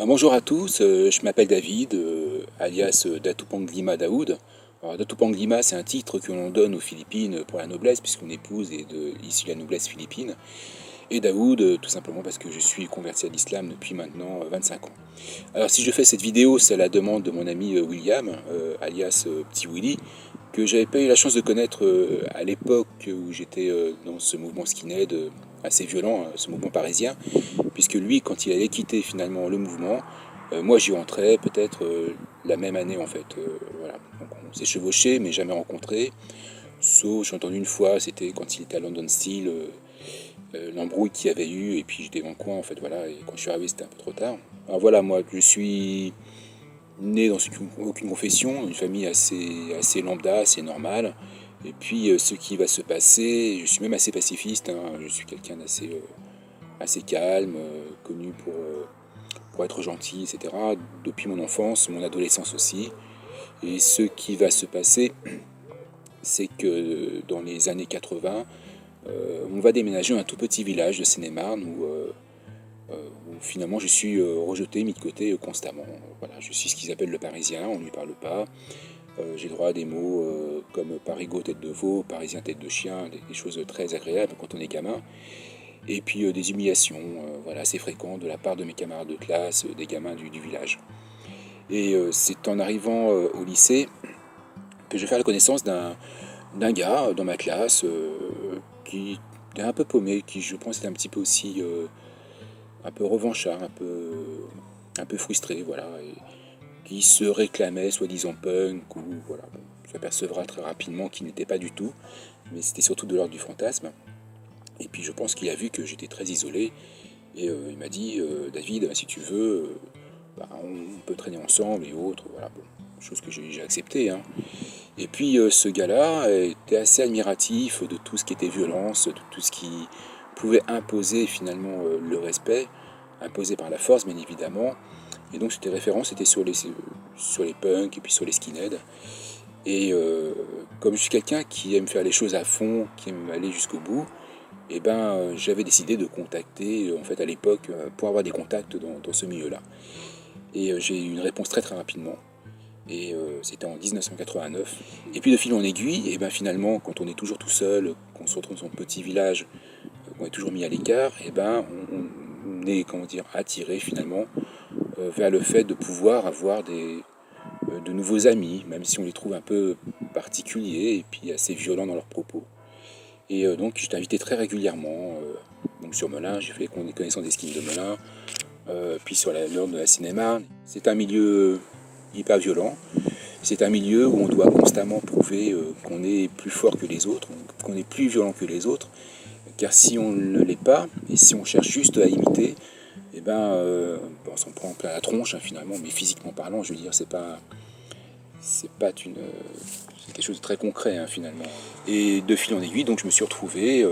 Bonjour à tous, je m'appelle David, alias Datupanglima Daoud. Alors, Datupanglima, c'est un titre que l'on donne aux Philippines pour la noblesse, puisqu'on épouse est issue de la noblesse philippine. Et Daoud, tout simplement parce que je suis converti à l'islam depuis maintenant 25 ans. Alors si je fais cette vidéo, c'est à la demande de mon ami William, alias Petit Willy, que j'avais pas eu la chance de connaître à l'époque où j'étais dans ce mouvement skinhead assez violent, ce mouvement parisien, puisque lui, quand il allait quitter finalement le mouvement, moi j'y rentrais peut-être la même année en fait. Voilà. Donc on s'est chevauché, mais jamais rencontré. Sauf, j'ai entendu une fois, c'était quand il était à London Steel, l'embrouille qu'il y avait eu, et puis j'étais dans le coin en fait, voilà, et quand je suis arrivé c'était un peu trop tard. Alors voilà, moi je suis né dans aucune confession, une famille assez lambda, assez normale. Et puis ce qui va se passer, je suis même assez pacifiste, hein, je suis quelqu'un assez calme, connu pour être gentil, etc. Depuis mon enfance, mon adolescence aussi. Et ce qui va se passer, c'est que dans les années 80, on va déménager dans un tout petit village de Seine-et-Marne où finalement je suis rejeté, mis de côté constamment. Voilà, je suis ce qu'ils appellent le parisien, on ne lui parle pas. J'ai droit à des mots comme parigot tête de veau, parisien tête de chien, des choses très agréables quand on est gamin. Et puis des humiliations, voilà, assez fréquentes de la part de mes camarades de classe, des gamins du village. Et c'est en arrivant au lycée que je vais faire la connaissance d'un gars dans ma classe qui était un peu paumé, qui je pense était un petit peu aussi un peu revanchard, un peu frustré, voilà, et qui se réclamait soi-disant punk, ou voilà, bon, on s'apercevra très rapidement qu'il n'était pas du tout, mais c'était surtout de l'ordre du fantasme. Et puis je pense qu'il a vu que j'étais très isolé, et il m'a dit David, si tu veux, bah, on peut traîner ensemble et autres, voilà, bon, chose que j'ai accepté, hein. Et puis ce gars-là était assez admiratif de tout ce qui était violence, de tout ce qui pouvait imposer finalement le respect, imposé par la force bien évidemment. Et donc c'était référent, c'était sur les punks et puis sur les skinheads. Et comme je suis quelqu'un qui aime faire les choses à fond, qui aime aller jusqu'au bout, et ben j'avais décidé de contacter en fait à l'époque pour avoir des contacts dans ce milieu-là. Et j'ai eu une réponse très très rapidement. Et c'était en 1989. Et puis de fil en aiguille, et ben finalement, quand on est toujours tout seul, qu'on se retrouve dans son petit village, qu'on est toujours mis à l'écart, et ben on est comment dire attiré finalement vers le fait de pouvoir avoir de nouveaux amis, même si on les trouve un peu particuliers et puis assez violents dans leurs propos. Et donc je t'ai invité très régulièrement donc sur Melun, j'ai fait connaissance des skins de Melun, puis sur la nord de la cinéma. C'est un milieu hyper violent. C'est un milieu où on doit constamment prouver qu'on est plus fort que les autres, qu'on est plus violent que les autres. Car si on ne l'est pas, et si on cherche juste à imiter, eh ben, on s'en prend plein la tronche hein, finalement. Mais physiquement parlant, je veux dire, c'est pas c'est quelque chose de très concret hein, finalement. Et de fil en aiguille, donc je me suis retrouvé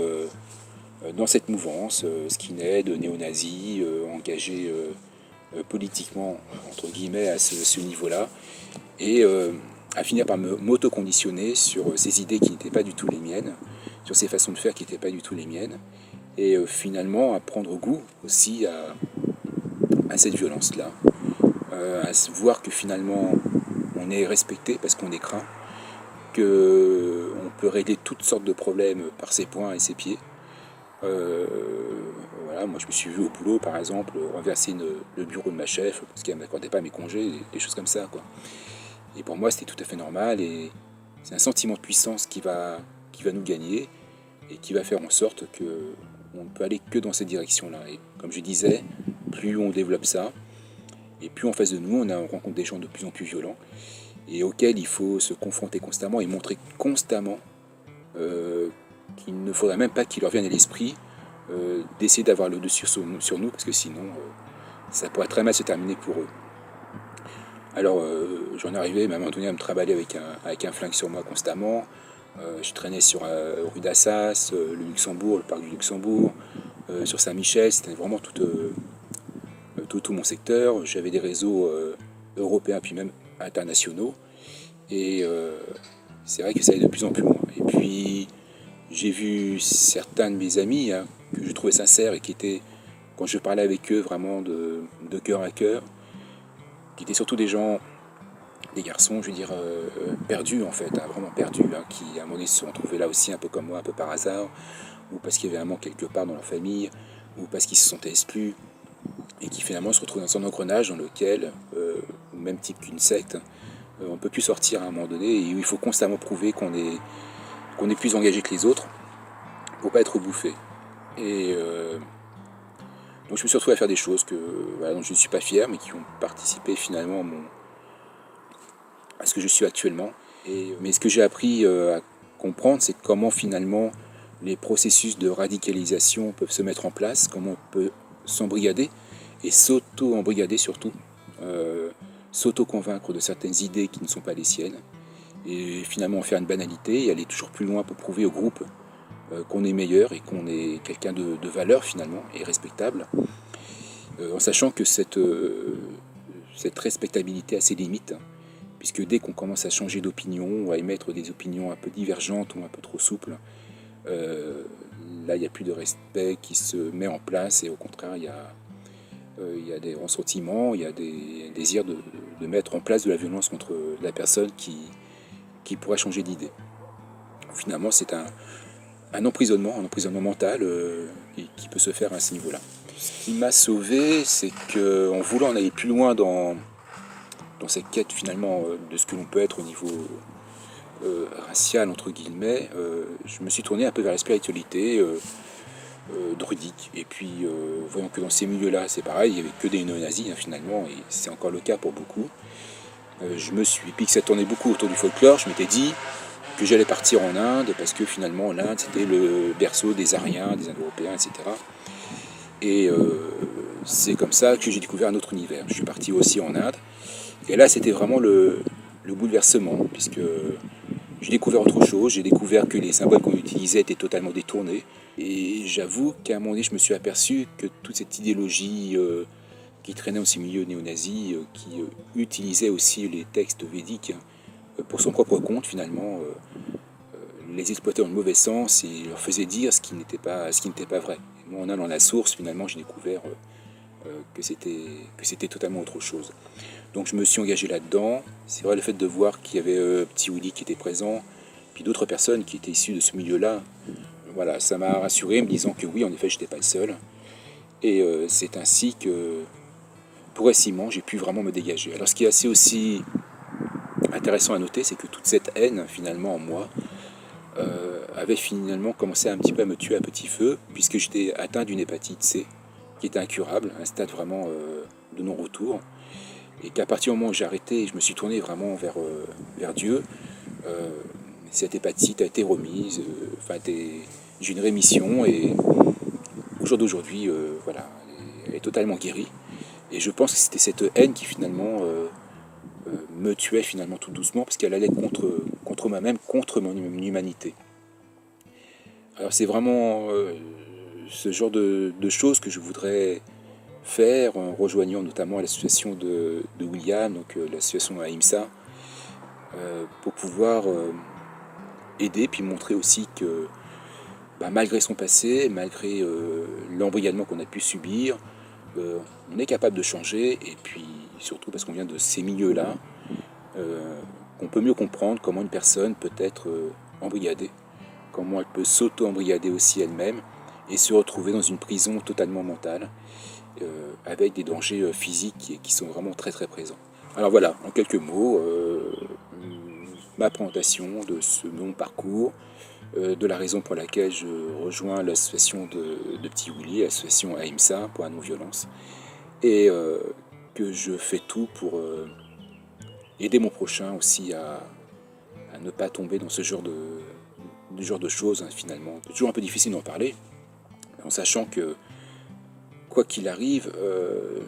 dans cette mouvance skinhead, néo-nazi, engagé politiquement entre guillemets à ce niveau-là. Et à finir par m'auto-conditionner sur ces idées qui n'étaient pas du tout les miennes, sur ces façons de faire qui n'étaient pas du tout les miennes, et finalement à prendre goût aussi à cette violence-là, à voir que finalement on est respecté parce qu'on est craint, qu'on peut régler toutes sortes de problèmes par ses poings et ses pieds. Euh, voilà, moi je me suis vu au boulot par exemple renverser le bureau de ma chef parce qu'elle ne m'accordait pas mes congés, des choses comme ça quoi. Et pour moi, c'était tout à fait normal. Et c'est un sentiment de puissance qui va nous gagner et qui va faire en sorte que on ne peut aller que dans cette direction-là. Et comme je disais, plus on développe ça, et plus en face de nous, on rencontre des gens de plus en plus violents et auxquels il faut se confronter constamment et montrer constamment qu'il ne faudrait même pas qu'il leur vienne à l'esprit d'essayer d'avoir le dessus sur nous, parce que sinon, ça pourrait très mal se terminer pour eux. Alors j'en arrivais même à un moment donné à me trimballer avec un flingue sur moi constamment. Je traînais sur rue d'Assas, le Luxembourg, le parc du Luxembourg, sur Saint-Michel, c'était vraiment tout mon secteur. J'avais des réseaux européens puis même internationaux. Et c'est vrai que ça allait de plus en plus loin. Et puis j'ai vu certains de mes amis hein, que je trouvais sincères et qui étaient, quand je parlais avec eux, vraiment de cœur à cœur, qui étaient surtout des gens, des garçons, je veux dire, perdus en fait, hein, vraiment perdus, hein, qui à un moment donné se sont retrouvés là aussi un peu comme moi, un peu par hasard, ou parce qu'il y avait un manque quelque part dans leur famille, ou parce qu'ils se sentaient exclus, et qui finalement se retrouvent dans un engrenage dans lequel, au même type qu'une secte, on ne peut plus sortir à un moment donné, et où il faut constamment prouver qu'on est plus engagé que les autres, pour pas être bouffé. Et donc je me suis retrouvé à faire des choses voilà, dont je ne suis pas fier, mais qui ont participé finalement à ce que je suis actuellement. Mais ce que j'ai appris à comprendre, c'est comment finalement les processus de radicalisation peuvent se mettre en place, comment on peut s'embrigader et s'auto-embrigader surtout, s'auto-convaincre de certaines idées qui ne sont pas les siennes, et finalement en faire une banalité et aller toujours plus loin pour prouver au groupe qu'on est meilleur et qu'on est quelqu'un de valeur finalement et respectable, en sachant que cette respectabilité a ses limites, puisque dès qu'on commence à changer d'opinion ou à émettre des opinions un peu divergentes ou un peu trop souples, là il n'y a plus de respect qui se met en place, et au contraire il y a des ressentiments, il y a des désirs de mettre en place de la violence contre la personne qui pourrait changer d'idée. Finalement c'est un emprisonnement mental qui peut se faire à ce niveau-là. Ce qui m'a sauvé, c'est qu'en voulant en aller plus loin dans cette quête finalement de ce que l'on peut être au niveau racial, entre guillemets, je me suis tourné un peu vers la spiritualité druidique. Et puis, voyons que dans ces milieux-là, c'est pareil, il n'y avait que des néo-nazis, hein, finalement, et c'est encore le cas pour beaucoup. Puis que ça tournait beaucoup autour du folklore, je m'étais dit que j'allais partir en Inde, parce que finalement, l'Inde, c'était le berceau des Aryens, des Indo-Européens, etc. Et c'est comme ça que j'ai découvert un autre univers. Je suis parti aussi en Inde, et là, c'était vraiment le bouleversement, puisque j'ai découvert autre chose, j'ai découvert que les symboles qu'on utilisait étaient totalement détournés. Et j'avoue qu'à un moment donné, je me suis aperçu que toute cette idéologie qui traînait dans ces milieux néo-nazis, qui utilisait aussi les textes védiques pour son propre compte, finalement, les exploitait dans le mauvais sens et leur faisait dire ce qui n'était pas vrai. Et moi, en allant à la source, finalement, j'ai découvert que c'était totalement autre chose. Donc je me suis engagé là-dedans. C'est vrai, le fait de voir qu'il y avait Petit Willy qui était présent, puis d'autres personnes qui étaient issues de ce milieu-là, voilà, ça m'a rassuré, me disant que oui, en effet, je n'étais pas le seul. Et c'est ainsi que, progressivement, j'ai pu vraiment me dégager. Alors ce qui est assez aussi intéressant à noter, c'est que toute cette haine, finalement, en moi, avait finalement commencé un petit peu à me tuer à petit feu, puisque j'étais atteint d'une hépatite C, qui était incurable, un stade vraiment de non-retour. Et qu'à partir du moment où j'ai arrêté, je me suis tourné vraiment vers Dieu, cette hépatite a été remise, j'ai une rémission, et au jour d'aujourd'hui, voilà, elle est totalement guérie. Et je pense que c'était cette haine qui finalement me tuait finalement tout doucement, parce qu'elle allait contre moi-même, contre mon humanité. Alors c'est vraiment ce genre de choses que je voudrais faire en rejoignant notamment l'association de William, donc l'association Ahimsa, pour pouvoir aider, puis montrer aussi que malgré son passé, malgré l'embrigadement qu'on a pu subir, on est capable de changer, et puis surtout parce qu'on vient de ces milieux-là, qu'on peut mieux comprendre comment une personne peut être embrigadée, comment elle peut s'auto-embrigader aussi elle-même, et se retrouver dans une prison totalement mentale, avec des dangers physiques qui sont vraiment très très présents. Alors voilà, en quelques mots, ma présentation de mon parcours, de la raison pour laquelle je rejoins l'association de Petit Willy, l'association Ahimsa pour la non-violence, et que je fais tout pour aider mon prochain aussi à ne pas tomber dans ce genre de choses, hein, finalement. C'est toujours un peu difficile d'en parler, en sachant que quoi qu'il arrive,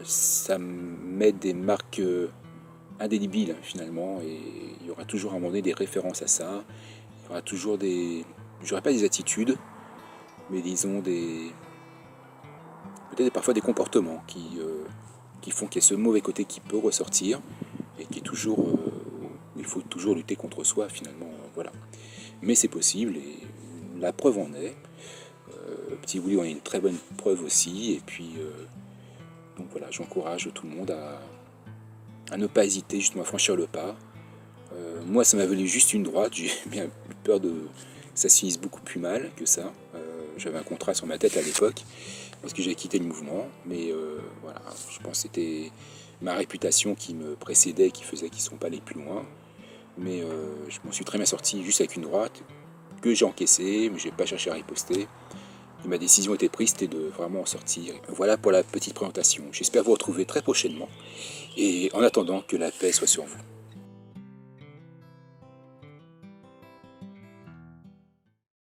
ça met des marques indélébiles, finalement, et il y aura toujours à un moment donné des références à ça. Il y aura toujours je dirais pas des attitudes, mais disons peut-être parfois des comportements qui font qu'il y a ce mauvais côté qui peut ressortir, et qui est toujours, il faut toujours lutter contre soi, finalement, voilà. Mais c'est possible, et la preuve en est. Petit Willy en est une très bonne preuve aussi, et puis donc voilà, j'encourage tout le monde à ne pas hésiter justement à franchir le pas. Moi, ça m'a valu juste une droite, j'ai bien peur que ça se finisse beaucoup plus mal que ça. J'avais un contrat sur ma tête à l'époque, parce que j'ai quitté le mouvement, mais voilà, je pense que c'était ma réputation qui me précédait, qui faisait qu'ils ne sont pas allés plus loin. Mais je m'en suis très bien sorti juste avec une droite, que j'ai encaissée, mais je n'ai pas cherché à riposter. Et ma décision était prise, c'était de vraiment en sortir. Voilà pour la petite présentation. J'espère vous retrouver très prochainement. Et en attendant, que la paix soit sur vous.